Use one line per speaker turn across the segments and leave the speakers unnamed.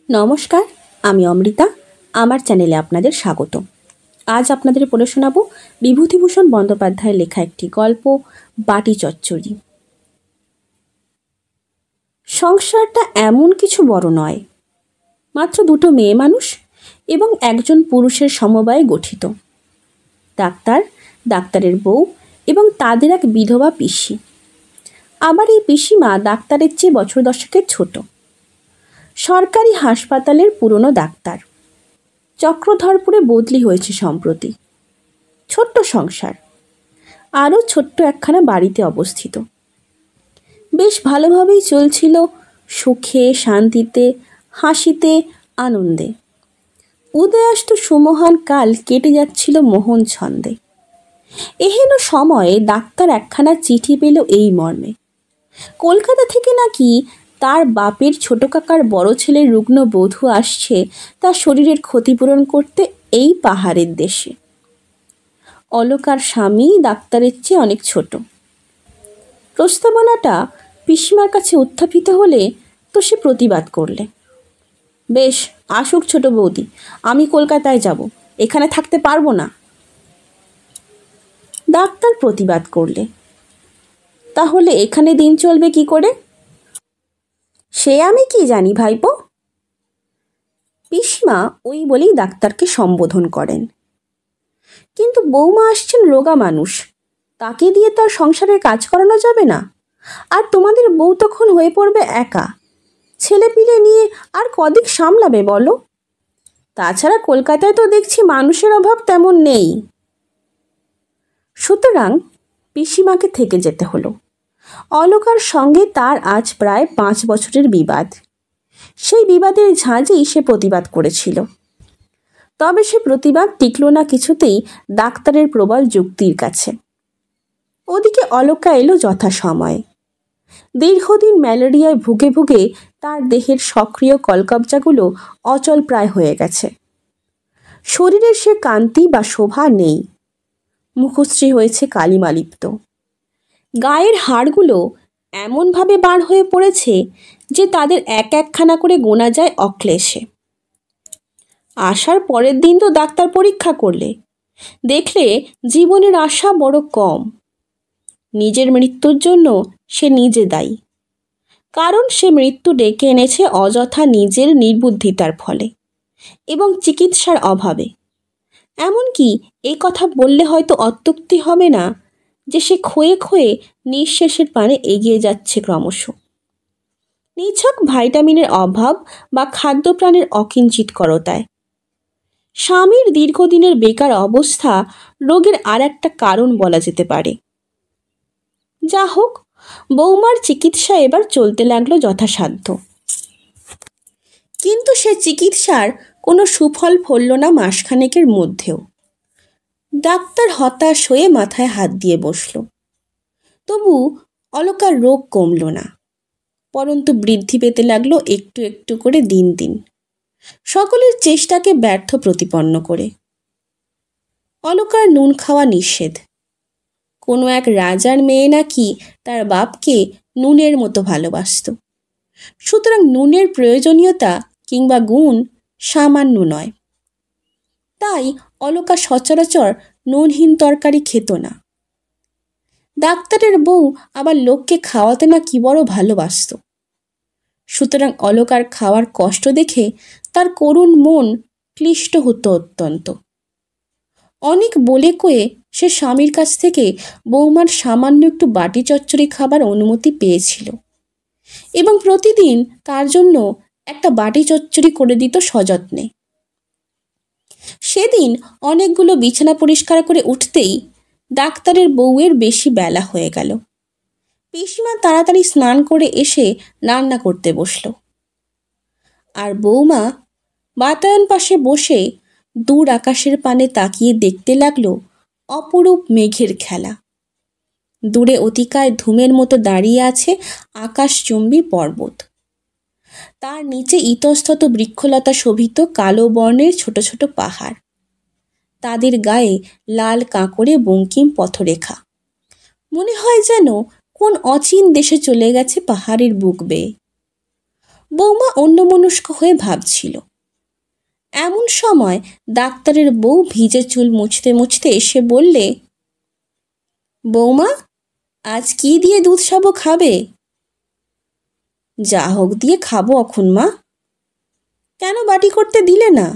নমস্কার, আমি অমৃতা। আমার চ্যানেলে আপনাদের স্বাগত। আজ আপনাদের পড়ে শোনাব বিভূতিভূষণ বন্দ্যোপাধ্যায়ের লেখা একটি গল্প, বাটি চচ্চড়ি। সংসারটা এমন কিছু বড় নয়, মাত্র দুটো মেয়ে মানুষ এবং একজন পুরুষের সমবায়ে গঠিত। ডাক্তার, ডাক্তারের বউ এবং তাদের এক বিধবা পিসি। আবার এই পিসিমা ডাক্তারের চেয়ে বছর দশেকের ছোট। সরকারি হাসপাতালের পুরনো ডাক্তার। চক্রধরপুরে বদলি হয়েছে সম্প্রতি। ছোট্ট সংসার, আরও ছোট্ট একখানা বাড়িতে অবস্থিত। বেশ ভালোভাবেই চলছিল, সুখে, শান্তিতে, হাসিতে, আনন্দে। উদয়াস্ত সুমহান কাল কেটে যাচ্ছিল মোহন ছন্দে। এহেন সময়ে ডাক্তার একখানা চিঠি পেল এই মর্মে, কলকাতা থেকে নাকি তার বাপের ছোট কাকার বড় ছেলের রুগ্ন বধূ আসছে তার শরীরের ক্ষতিপূরণ করতে এই পাহাড়ের দেশে। অলকার স্বামী ডাক্তারের চেয়ে অনেক ছোট। প্রস্তাবনাটা পিসিমার কাছে উত্থাপিত হলে তো সে প্রতিবাদ করলে। বেশ, আসুক ছোট বৌদি, আমি কলকাতায় যাব, এখানে থাকতে পারবো না। ডাক্তার প্রতিবাদ করলে, তাহলে এখানে দিন চলবে কি করে? সে আমি কি জানি ভাইপো। পিসিমা ওই বলেই ডাক্তারকে সম্বোধন করেন। কিন্তু বৌমা আসছেন রোগা মানুষ, তাকে দিয়ে তার সংসারের কাজ করানো যাবে না। আর তোমাদের বউ তখন হয়ে পড়বে একা, ছেলে পিলে নিয়ে আর কদিক সামলাবে বলো? তাছাড়া কলকাতায় তো দেখছি মানুষের অভাব তেমন নেই। সুতরাং পিসিমাকে থেকে যেতে হলো। অলকার সঙ্গে তার আজ প্রায় 5 বছরের বিবাদ। সেই বিবাদের ঝাঁজেই সে প্রতিবাদ করেছিল। তবে সে প্রতিবাদ টিকল না কিছুতেই ডাক্তারের প্রবল যুক্তির কাছে। ওদিকে অলকা এলো যথাসময়ে। দীর্ঘদিন ম্যালেরিয়ায় ভুগে ভুগে তার দেহের সক্রিয় কলকবজাগুলো অচল প্রায় হয়ে গেছে। শরীরের সে কান্তি বা শোভা নেই, মুখশ্রী হয়েছে কালিমালিপ্ত। গায়ের হাড়গুলো এমনভাবে বার হয়ে পড়েছে যে তাদের এক একখানা করে গোনা যায় অক্লেশে। আসার পরের দিন তো ডাক্তার পরীক্ষা করলে, দেখলে জীবনের আশা বড় কম। নিজের মৃত্যুর জন্য সে নিজে দায়ী, কারণ সে মৃত্যু ডেকে এনেছে অযথা নিজের নির্বুদ্ধিতার ফলে এবং চিকিৎসার অভাবে। এমনকি এই কথা বললে হয়তো অত্যুক্তি হবে না যে সে ক্ষয়ে ক্ষয়ে নিঃশেষের পানে এগিয়ে যাচ্ছে ক্রমশ। নিছক ভাইটামিনের অভাব বা খাদ্যপ্রাণের অকিঞ্চিতকরতায়। স্বামীর দীর্ঘদিনের বেকার অবস্থা রোগের আর একটা কারণ বলা যেতে পারে। যা হোক, বৌমার চিকিৎসা এবার চলতে লাগলো যথাসাধ্য। কিন্তু সে চিকিৎসার কোনো সুফল ফলল না মাসখানেকের মধ্যেও। ডাক্তার হতাশ হয়ে মাথায় হাত দিয়ে বসল। তবু অলকার রোগ কমল না, পরন্তু বৃদ্ধি পেতে লাগলো একটু একটু করে দিন দিন, সকলের চেষ্টাকে ব্যর্থ প্রতিপন্ন করে। অলকার নুন খাওয়া নিষেধ। কোনো এক রাজার মেয়ে নাকি তার বাপকে নুনের মতো ভালোবাসত। সুতরাং নুনের প্রয়োজনীয়তা কিংবা গুণ সামান্য নয়। তাই অলকা সচরাচর নুনহীন তরকারি খেত না। ডাক্তারের বউ আবার লোককে খাওয়াতে না কি বড় ভালোবাসত। সুতরাং অলকার খাওয়ার কষ্ট দেখে তার করুণ মন ক্লিষ্ট হতো অত্যন্ত। অনেক বলে কয়ে সে স্বামীর কাছ থেকে বৌমার সামান্য একটু বাটি চচ্চড়ি খাবার অনুমতি পেয়েছিল এবং প্রতিদিন তার জন্য একটা বাটি চচ্চড়ি করে দিত সযত্নে। সেদিন অনেকগুলো বিছানা পরিষ্কার করে উঠতেই ডাক্তারের বউয়ের বেশি বেলা হয়ে গেল। পিসিমা তাড়াতাড়ি স্নান করে এসে রান্না করতে বসল। আর বৌমা বাতায়ন পাশে বসে দূর আকাশের পানে তাকিয়ে দেখতে লাগলো অপরূপ মেঘের খেলা। দূরে অতিকায় ধূমের মতো দাঁড়িয়ে আছে আকাশচুম্বী পর্বত। তার নিচে ইতস্তত বৃক্ষলতা শোভিত কালো বর্ণের ছোট ছোট পাহাড়, তাদের গায়ে লাল কাঁকড়ে বঙ্কিম পথরেখা। মনে হয় যেন কোন অচিন দেশে চলে গেছে পাহাড়ের বুক বেয়ে। বৌমা অন্যমনস্ক হয়ে ভাবছিল। এমন সময় ডাক্তারের বউ ভিজে চুল মুছতে মুছতে এসে বললে, বৌমা, আজ কি দিয়ে দুধ সাবো খাবে? যা হোক দিয়ে খাবো এখন মা। কেন বাটি করতে দিলে না?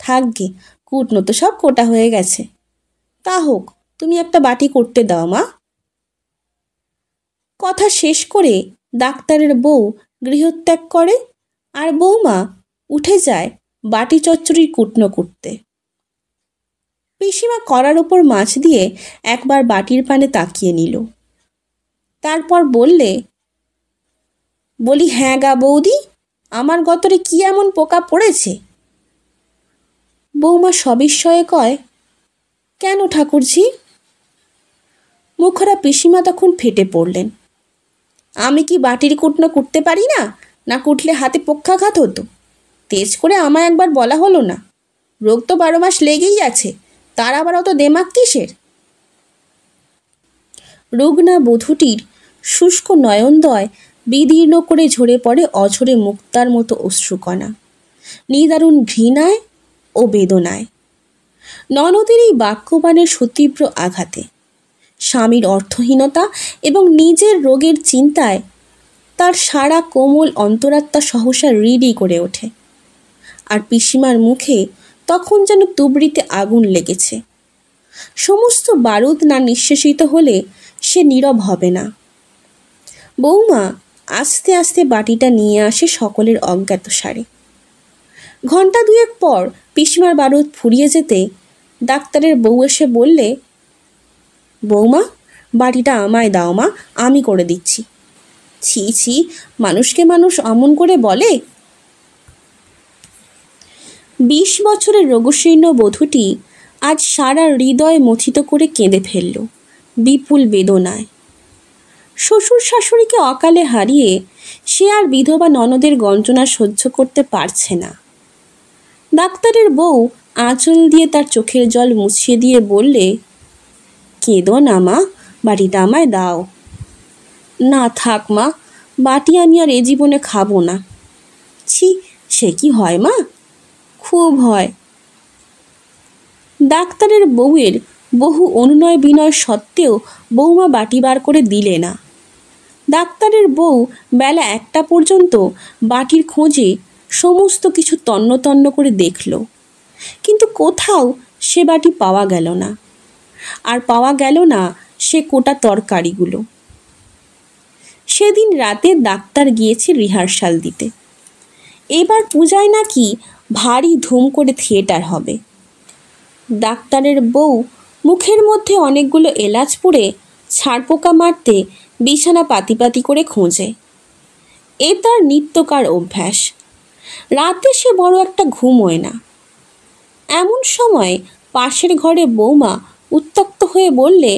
থাকগে, কুটনো তো সব কোটা হয়ে গেছে। তা হোক, তুমি একটা বাটি করতে দাও মা। কথা শেষ করে ডাক্তারের বউ গৃহত্যাগ করে আর বৌমা উঠে যায় বাটি চচ্চড়ির কুটনো কুটতে। পিসিমা কড়ার ওপর মাছ দিয়ে একবার বাটির পানে তাকিয়ে নিল। তারপর বলি, হ্যাঁ গা বৌদি, আমার গতরে কি এমন পোকা পড়েছে? বৌমা সবিস্ময়ে কয়, কেন ঠাকুরঝি? মুখরা পিসিমা তখন ফেটে পড়লেন। আমি কি বাটির কুটনো কুটতে পারি না? না কুটলে হাতে পক্ষাঘাত হতো? তেজ করে আমায় একবার বলা হলো না? রোগ তো 12 মাস লেগেই আছে, তার আবার অত দেমাক কিসের? রুগ্না বধূটির শুষ্ক নয়নদ্বয় বিদীর্ণ করে ঝরে পড়ে অঝরে মুক্তার মতো অশ্রুকণা, নিদারুণ ঘৃণায় ও বেদনায়। ননদের এই বাক্যবাণের সুতীব্র আঘাতে, স্বামীর অর্থহীনতা এবং নিজের রোগের চিন্তায় তার সারা কোমল অন্তরাত্মা সহসা রিডি করে ওঠে। আর পিসিমার মুখে তখন যেন তুবড়িতে আগুন লেগেছে। সমস্ত বারুদ না নিঃশেষিত হলে সে নীরব হবে না। বৌমা আস্তে আস্তে বাটিটা নিয়ে আসে সকলের অজ্ঞাতসারে। ঘণ্টা 2 পর পিসিমার বারুদ ফুরিয়ে যেতে ডাক্তারের বউ এসে বললে, বৌমা, বাটিটা আমায় দাও মা, আমি করে দিচ্ছি। ছি ছি, মানুষকে মানুষ অমন করে বলে? 20 বছরের রোগশীর্ণ বধূটি আজ সারা হৃদয় মথিত করে কেঁদে ফেলল বিপুল বেদনায়। শ্বশুর শাশুড়িকে অকালে হারিয়ে সে আর বিধবা ননদের গঞ্জনা সহ্য করতে পারছে না। ডাক্তারের বউ আঁচল দিয়ে তার চোখের জল মুছিয়ে দিয়ে বললে, কেঁদো না মা, বাটিটা আমায় দাও। না থাক মা, বাটি আমি আর এ জীবনে খাবো না। ছি, সে কি হয় মা? খুব হয়। ডাক্তারের বউয়ের বহু অনুনয় বিনয় সত্ত্বেও বৌমা বাটি বার করে দিলে না। ডাক্তারের বউ বেলা 1টা পর্যন্ত বাটির খোঁজে সমস্ত কিছু তন্ন তন্ন করে দেখল, কিন্তু কোথাও সে বাটি পাওয়া গেল না। আর পাওয়া গেল না সে কোটা তরকারিগুলো। সেদিন রাতে ডাক্তার গিয়েছে রিহার্সাল দিতে। এবার পূজায় নাকি ভারী ধুম করে থিয়েটার হবে। ডাক্তারের বউ মুখের মধ্যে অনেকগুলো এলাচ পুড়ে ছাড়পোকা মারতে বিছানা পাতি পাতি করে খোঁজে। এ তার নিত্যকার অভ্যাস। রাতে সে বড় একটা ঘুমোয় না। এমন সময় পাশের ঘরে বৌমা উত্তক্ত হয়ে বললে,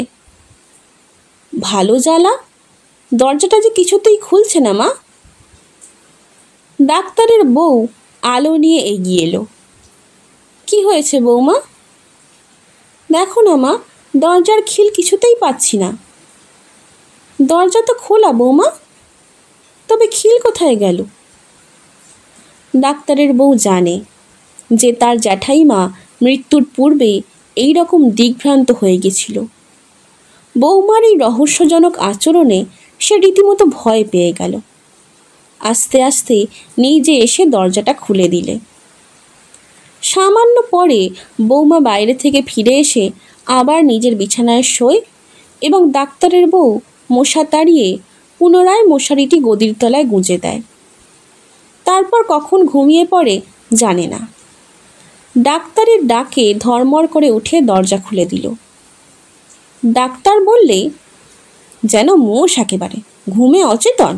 ভালো জ্বালা, দরজাটা যে কিছুতেই খুলছে না মা। ডাক্তারের বউ আলো নিয়ে এগিয়ে এলো। কি হয়েছে বৌমা? দেখো না মা, দরজার খিল কিছুতেই পাচ্ছি না। দরজা তো খোলা বৌমা, তবে খিল কোথায় গেল? ডাক্তারের বউ জানে যে তার জ্যাঠাইমা মৃত্যুর পূর্বে এই রকম দিগ্ভ্রান্ত হয়ে গেছিল। বৌমার এই রহস্যজনক আচরণে সে রীতিমতো ভয় পেয়ে গেল। আস্তে আস্তে নিজে এসে দরজাটা খুলে দিলে। সামান্য পরে বৌমা বাইরে থেকে ফিরে এসে আবার নিজের বিছানায় শোয় এবং ডাক্তারের বউ মশা তাড়িয়ে পুনরায় মশারিটি গদির তলায় গুঁজে দেয়। তারপর কখন ঘুমিয়ে পড়ে জানে না। ডাক্তারের ডাকে ধর্মর করে উঠে দরজা খুলে দিল। ডাক্তার বললে, যেন মোষ একেবারে, ঘুমে অচেতন।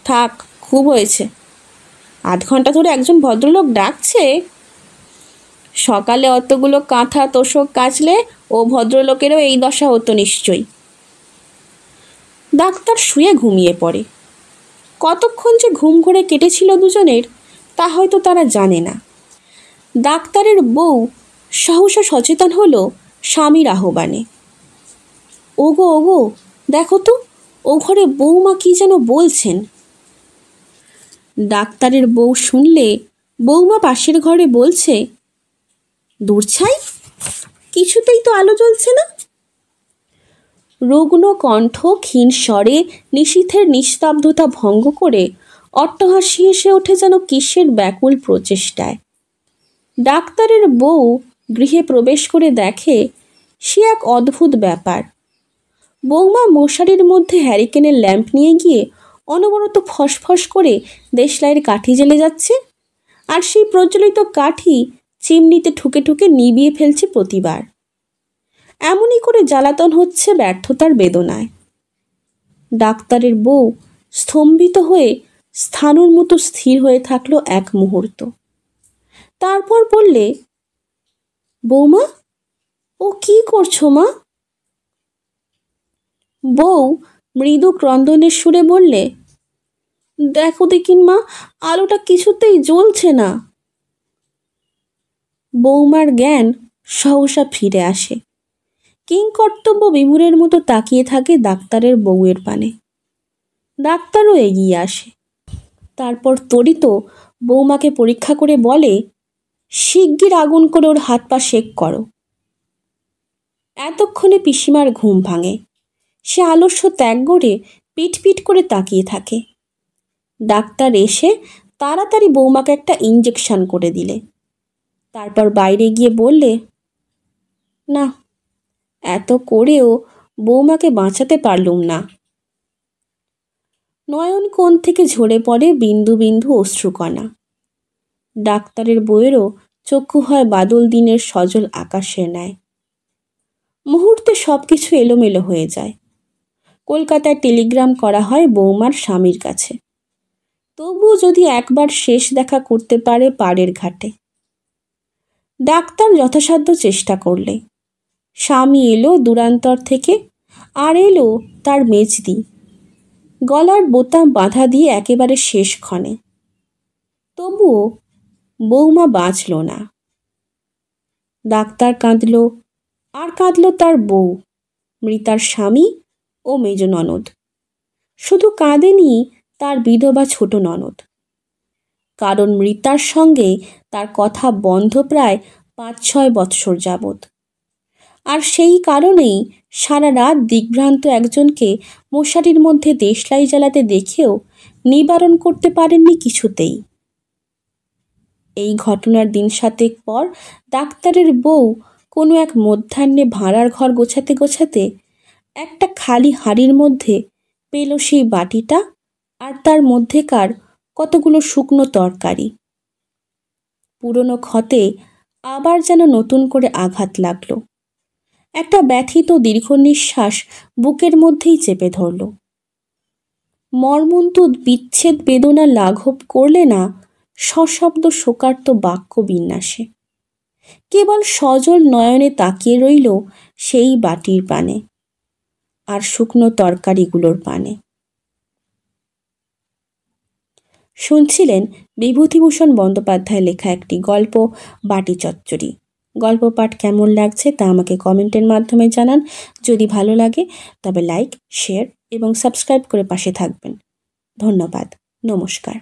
থাক, খুব হয়েছে। 8 ঘন্টা ধরে একজন ভদ্রলোক ডাকছে। সকালে অতগুলো কাঁথা তোষক কাচলে ও ভদ্রলোকেরও এই দশা হতো নিশ্চয়ই। ডাক্তার শুয়ে ঘুমিয়ে পড়ে। কতক্ষণ যে ঘুম ঘুরে কেটেছিল দুজনের তা হয়তো তারা জানে না। ডাক্তারের বউ সহসা সচেতন হলো স্বামীর আহ্বানে। ওগো ওগো, দেখো তো, ও ঘরে বৌমা কি যেন বলছেন। ডাক্তারের বউ শুনলে বৌমা পাশের ঘরে বলছে, দূর ছাই, কিছুতেই তো আলো জ্বলছে না। রুগ্ন কণ্ঠ ক্ষীণ স্বরে নিশীথের নিস্তব্ধতা ভঙ্গ করে অট্টহাসি হেসে ওঠে যেন কিসের ব্যাকুল প্রচেষ্টায়। ডাক্তারের বউ গৃহে প্রবেশ করে দেখে সে এক অদ্ভুত ব্যাপার। বৌমা মশারির মধ্যে হ্যারিকেনের ল্যাম্প নিয়ে গিয়ে অনবরত ফসফস করে দেশলাইয়ের কাঠি জ্বেলে যাচ্ছে, আর সেই প্রজ্বলিত কাঠি চিমনিতে ঠুকে ঠুকে নিভিয়ে ফেলছে প্রতিবার। এমনই করে জ্বালাতন হচ্ছে ব্যর্থতার বেদনায়। ডাক্তারের বউ স্তম্ভিত হয়ে স্থাণুর মতো স্থির হয়ে থাকলো এক মুহূর্ত। তারপর বললে, বৌমা, ও কি করছো মা? বউ মৃদু ক্রন্দনের সুরে বললে, দেখো দেখিন মা, আলোটা কিছুতেই জ্বলছে না। বৌমার জ্ঞান সহসা ফিরে আসে। কিংকর্তব্য বিমূঢ়ের মতো তাকিয়ে থাকে ডাক্তারের বউয়ের পানে। ডাক্তারও এগিয়ে আসে। তারপর তড়িত বৌমাকে পরীক্ষা করে বলে, শিগগির আগুন করে ওর হাত পা সেক করো। এতক্ষণে পিসিমার ঘুম ভাঙে। সে আলস্য ত্যাগ করে পিট পিট করে তাকিয়ে থাকে। ডাক্তার এসে তাড়াতাড়ি বৌমাকে একটা ইঞ্জেকশন করে দিলে। তারপর বাইরে গিয়ে বললে, না, এত করেও বৌমাকে বাঁচাতে পারলুম না। নয়ন কোণ থেকে ঝরে পড়ে বিন্দু বিন্দু অশ্রুকণা। ডাক্তারের বউয়েরও চক্ষু হয় বাদল দিনের সজল আকাশের ন্যায়। মুহূর্তে সব কিছু এলোমেলো হয়ে যায়। কলকাতায় টেলিগ্রাম করা হয় বৌমার স্বামীর কাছে, তবুও যদি একবার শেষ দেখা করতে পারে পাড়ের ঘাটে। ডাক্তার যথাসাধ্য চেষ্টা করলে। স্বামী এলো দূরান্তর থেকে, আর এলো তার মেজদি, গলার বোতাম বাঁধা দিয়ে একেবারে শেষ ক্ষণে। তবুও বৌমা বাঁচল না। ডাক্তার কাঁদল, আর কাঁদল তার বউ, মৃতার স্বামী ও মেজ ননদ। শুধু কাঁদেনি তার বিধবা ছোট ননদ, কারণ মৃতার সঙ্গে তার কথা বন্ধ প্রায় ৫-৬ বৎসর যাবৎ। আর সেই কারণেই সারা রাত দিগ্ভ্রান্ত একজনকে মশারির মধ্যে দেশলাই জ্বালাতে দেখেও নিবারণ করতে পারেননি কিছুতেই। এই ঘটনার দিন ৭ পর ডাক্তারের বউ কোনো এক মধ্যাহ্নে ভাঁড়ার ঘর গোছাতে গোছাতে একটা খালি হাঁড়ির মধ্যে পেল সেই বাটিটা আর তার মধ্যেকার কতগুলো শুকনো তরকারি। পুরনো ক্ষতে আবার যেন নতুন করে আঘাত লাগলো। একটা ব্যথিত দীর্ঘ নিঃশ্বাস বুকের মধ্যেই চেপে ধরল। মর্মন্তুদ বিচ্ছেদ বেদনা লাঘব করলে না সশব্দ শোকার্ত বাক্য বিন্যাসে। কেবল সজল নয়নে তাকিয়ে রইল সেই বাটির পানে আর শুকনো তরকারিগুলোর পানে। শুনছিলেন বিভূতিভূষণ বন্দ্যোপাধ্যায়ের লেখা একটি গল্প, বাটি চচ্চড়ি। গল্প পাঠ কেমন লাগছে তা আমাকে কমেন্টের মাধ্যমে জানান। যদি ভালো লাগে তবে লাইক, শেয়ার এবং সাবস্ক্রাইব করে পাশে থাকবেন। ধন্যবাদ। নমস্কার।